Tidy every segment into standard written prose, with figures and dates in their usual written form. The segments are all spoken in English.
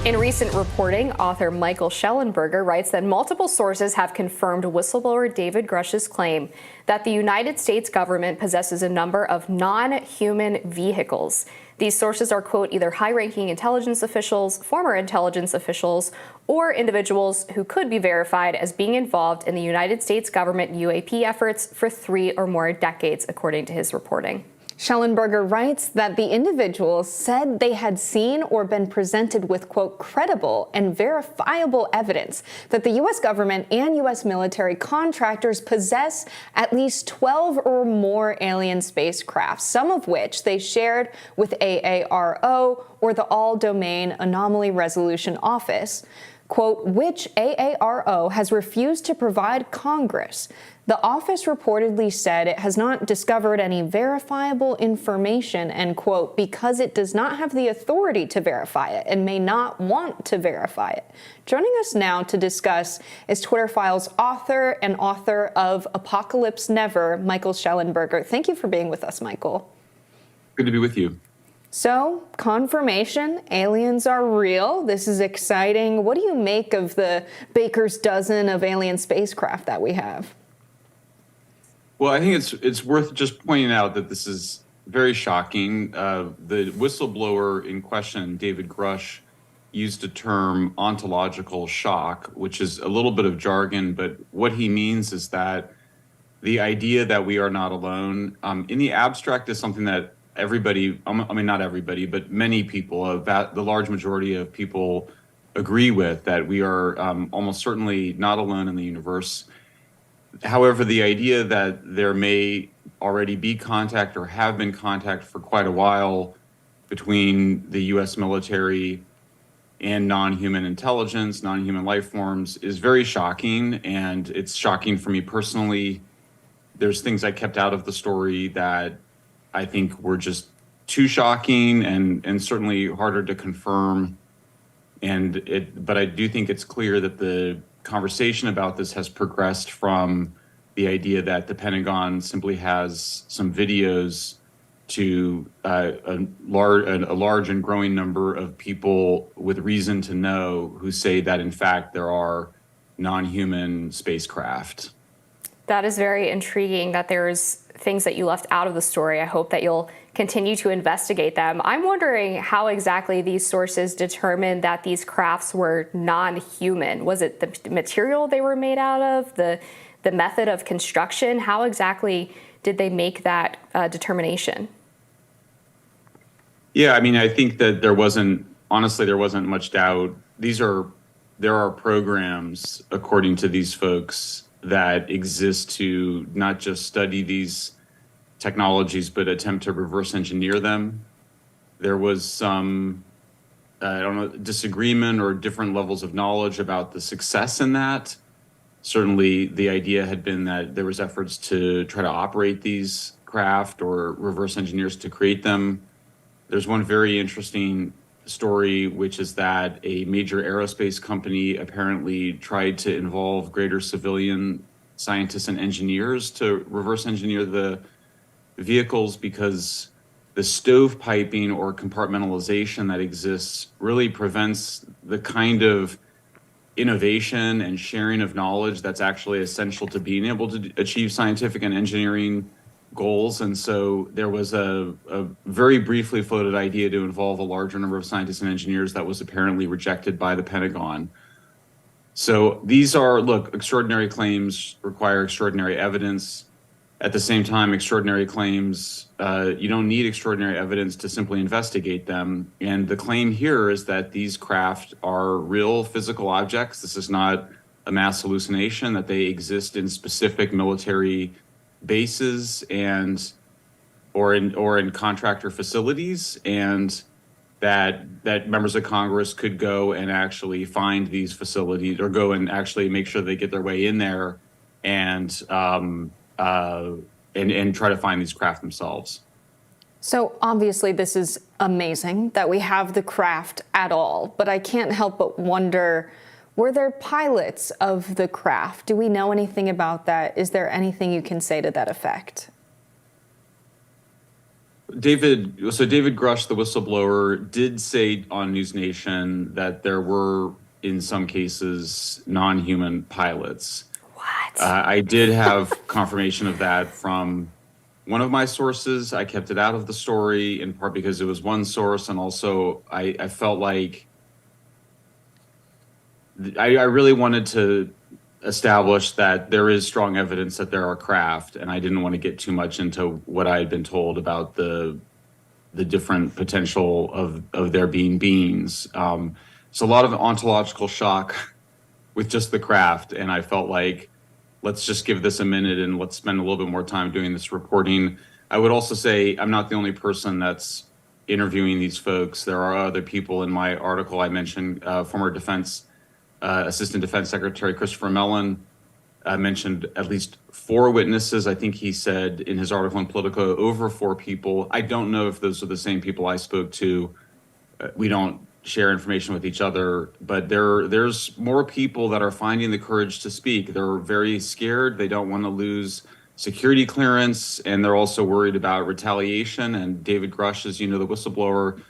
In recent reporting, author Michael Shellenberger writes that multiple sources have confirmed whistleblower David Grusch's claim that the United States government possesses a number of non-human vehicles. These sources are, quote, either high-ranking intelligence officials, former intelligence officials, or individuals who could be verified as being involved in the United States government UAP efforts for 3 or more decades, according to his reporting. Shellenberger writes that the individuals said they had seen or been presented with, quote, credible and verifiable evidence that the U.S. government and U.S. military contractors possess at least 12 or more alien spacecraft, some of which they shared with AARO or the All-Domain Anomaly Resolution Office, quote, which AARO has refused to provide Congress. The office reportedly said it has not discovered any verifiable information, end quote, because it does not have the authority to verify it and may not want to verify it. Joining us now to discuss is Twitter Files author and author of Apocalypse Never, Michael Shellenberger. Thank you for being with us, Michael. Good to be with you. So, confirmation, aliens are real. This is exciting. What do you make of the baker's dozen of alien spacecraft that we have? Well, I think it's worth just pointing out that this is very shocking. The whistleblower in question, David Grusch, used a term ontological shock, which is a little bit of jargon, but what he means is that the idea that we are not alone in the abstract is something that everybody, I mean, not everybody, but many people, the large majority of people agree with, that we are almost certainly not alone in the universe. However, the idea that there may already be contact or have been contact for quite a while between the U.S. military and non-human intelligence, non-human life forms is very shocking, and it's shocking for me personally. There's things I kept out of the story that I think were just too shocking and certainly harder to confirm. But I do think it's clear that the conversation about this has progressed from the idea that the Pentagon simply has some videos to a large and growing number of people with reason to know who say that, in fact, there are non-human spacecraft. That is very intriguing that there's things that you left out of the story. I hope that you'll continue to investigate them. I'm wondering how exactly these sources determined that these crafts were non-human. Was it the material they were made out of, the method of construction? How exactly did they make that determination? Yeah, I mean, I think that there wasn't much doubt. There are programs, according to these folks, that exist to not just study these technologies, but attempt to reverse engineer them. There was some, disagreement or different levels of knowledge about the success in that. Certainly, the idea had been that there was efforts to try to operate these craft or reverse engineers to create them. There's one very interesting story, which is that a major aerospace company apparently tried to involve greater civilian scientists and engineers to reverse engineer the vehicles because the stovepiping or compartmentalization that exists really prevents the kind of innovation and sharing of knowledge that's actually essential to being able to achieve scientific and engineering goals. And so there was a very briefly floated idea to involve a larger number of scientists and engineers that was apparently rejected by the Pentagon. So these are, extraordinary claims require extraordinary evidence. At the same time, extraordinary claims, you don't need extraordinary evidence to simply investigate them. And the claim here is that these craft are real physical objects. This is not a mass hallucination, that they exist in specific military bases or in contractor facilities, and that members of Congress could go and actually find these facilities or go and actually make sure they get their way in there and try to find these craft themselves. So obviously this is amazing that we have the craft at all, but I can't help but wonder, were there pilots of the craft? Do we know anything about that? Is there anything you can say to that effect? David Grusch, the whistleblower, did say on News Nation that there were, in some cases, non-human pilots. What? I did have confirmation of that from one of my sources. I kept it out of the story in part because it was one source, and also I felt like I really wanted to establish that there is strong evidence that there are craft, and I didn't want to get too much into what I had been told about the different potential of there being beings. It's a lot of ontological shock with just the craft, and I felt like let's just give this a minute and let's spend a little bit more time doing this reporting. I would also say I'm not the only person that's interviewing these folks. There are other people in my article. I mentioned former Assistant Defense Secretary Christopher Mellon mentioned at least 4 witnesses. I think he said in his article in Politico over 4 people. I don't know if those are the same people I spoke to. We don't share information with each other, but there's more people that are finding the courage to speak. They're very scared. They don't want to lose security clearance, and they're also worried about retaliation. And David Grusch, as you know, the whistleblower,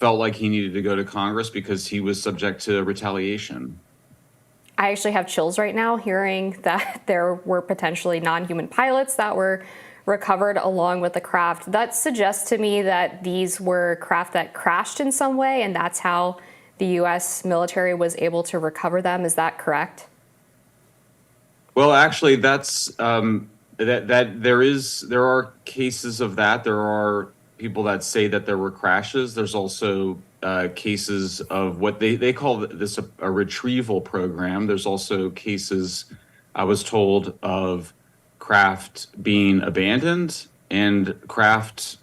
felt like he needed to go to Congress because he was subject to retaliation. I actually have chills right now hearing that there were potentially non-human pilots that were recovered along with the craft. That suggests to me that these were craft that crashed in some way, and that's how the U.S. military was able to recover them. Is that correct? Well, actually, that's there are cases of that. There are people that say that there were crashes. There's also cases of what they call this a retrieval program. There's also cases, I was told, of craft being abandoned and craft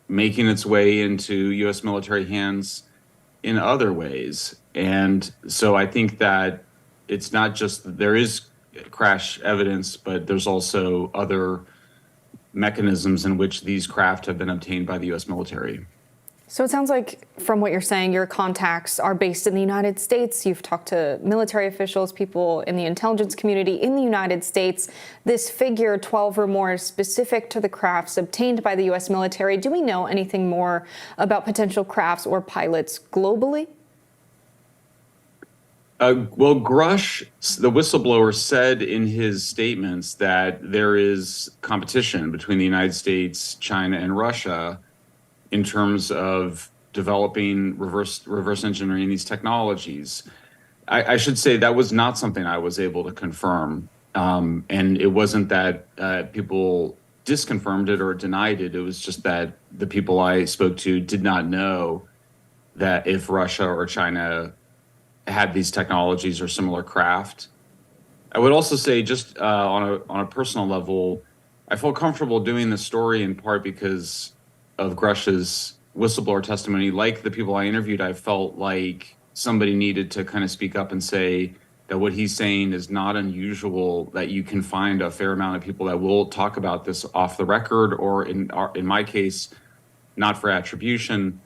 making its way into U.S. military hands in other ways. And so I think that it's not just that there is crash evidence, but there's also other mechanisms in which these craft have been obtained by the U.S. military. So it sounds like, from what you're saying, your contacts are based in the United States. You've talked to military officials, people in the intelligence community in the United States. This figure, 12 or more, is specific to the crafts obtained by the U.S. military. Do we know anything more about potential crafts or pilots globally? Well, Grusch, the whistleblower, said in his statements that there is competition between the United States, China, and Russia in terms of developing reverse engineering these technologies. I should say that was not something I was able to confirm. And it wasn't that people disconfirmed it or denied it. It was just that the people I spoke to did not know that if Russia or China had these technologies or similar craft. I would also say, just on a personal level, I felt comfortable doing this story in part because of Grusch's whistleblower testimony. Like the people I interviewed, I felt like somebody needed to kind of speak up and say that what he's saying is not unusual, that you can find a fair amount of people that will talk about this off the record, or in my case, not for attribution.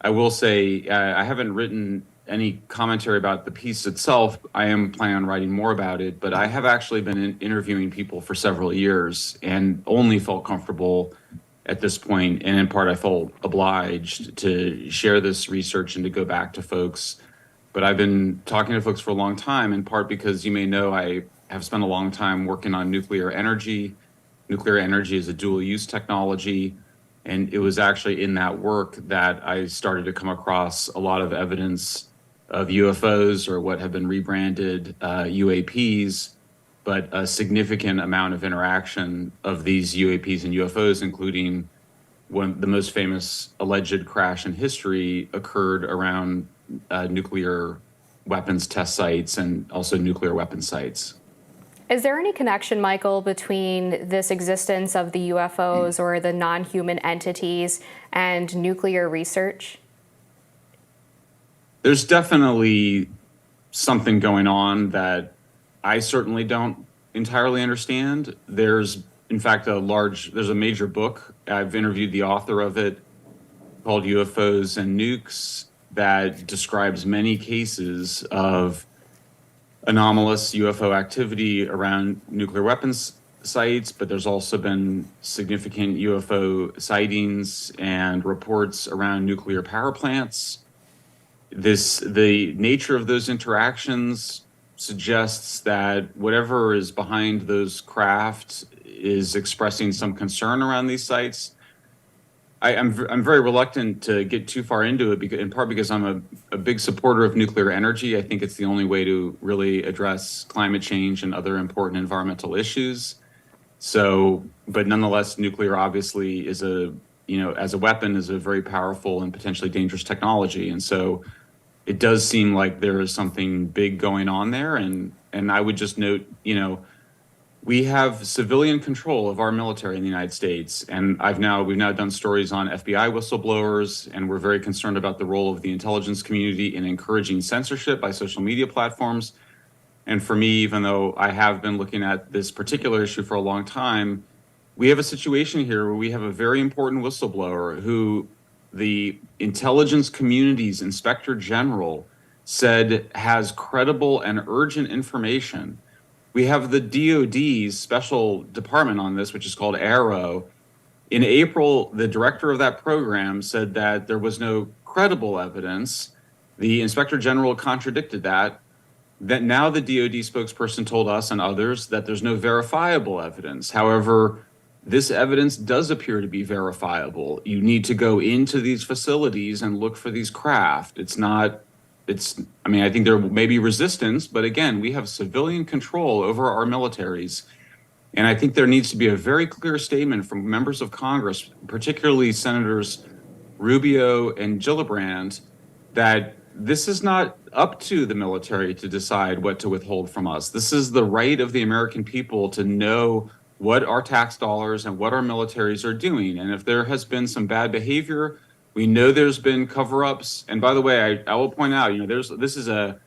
I will say I haven't written any commentary about the piece itself. I am planning on writing more about it, but I have actually been interviewing people for several years and only felt comfortable at this point, and in part I felt obliged to share this research and to go back to folks. But I've been talking to folks for a long time, in part because you may know I have spent a long time working on nuclear energy. Nuclear energy is a dual-use technology, and it was actually in that work that I started to come across a lot of evidence of UFOs, or what have been rebranded UAPs, but a significant amount of interaction of these UAPs and UFOs, including the most famous alleged crash in history occurred around nuclear weapons test sites and also nuclear weapon sites. Is there any connection, Michael, between this existence of the UFOs or the non-human entities and nuclear research? There's definitely something going on that I certainly don't entirely understand. There's, in fact, there's a major book. I've interviewed the author of it, called UFOs and Nukes, that describes many cases of anomalous UFO activity around nuclear weapons sites, but there's also been significant UFO sightings and reports around nuclear power plants. The nature of those interactions suggests that whatever is behind those craft is expressing some concern around these sites. I'm very reluctant to get too far into it, in part because I'm a big supporter of nuclear energy. I think it's the only way to really address climate change and other important environmental issues. So, but nonetheless, nuclear obviously is as a weapon, is a very powerful and potentially dangerous technology. And so it does seem like there is something big going on there. And I would just note, we have civilian control of our military in the United States. And we've now done stories on FBI whistleblowers, and we're very concerned about the role of the intelligence community in encouraging censorship by social media platforms. And for me, even though I have been looking at this particular issue for a long time, we have a situation here where we have a very important whistleblower who the intelligence community's inspector general said has credible and urgent information. We have the DOD's special department on this, which is called ARROW. In April, the director of that program said that there was no credible evidence. The inspector general contradicted that. That now the DOD spokesperson told us and others that there's no verifiable evidence. However, this evidence does appear to be verifiable. You need to go into these facilities and look for these craft. I think there may be resistance, but again, we have civilian control over our militaries. And I think there needs to be a very clear statement from members of Congress, particularly Senators Rubio and Gillibrand, that this is not up to the military to decide what to withhold from us. This is the right of the American people to know what our tax dollars and what our militaries are doing. And if there has been some bad behavior, we know there's been cover-ups. And by the way, I will point out, this is a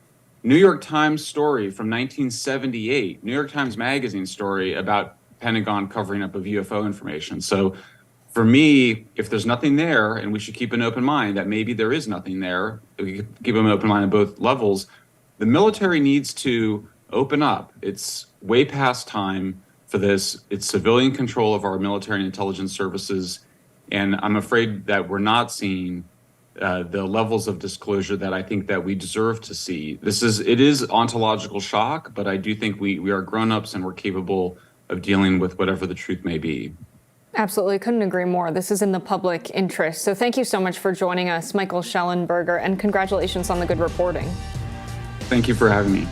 New York Times story from 1978, New York Times Magazine story about Pentagon covering up of UFO information. So for me, if there's nothing there, and we should keep an open mind that maybe there is nothing there, we keep an open mind on both levels, the military needs to open up. It's way past time for this. It's civilian control of our military and intelligence services. And I'm afraid that we're not seeing the levels of disclosure that I think that we deserve to see. It is ontological shock, but I do think we are grown-ups and we're capable of dealing with whatever the truth may be. Absolutely. Couldn't agree more. This is in the public interest. So thank you so much for joining us, Michael Shellenberger, and congratulations on the good reporting. Thank you for having me.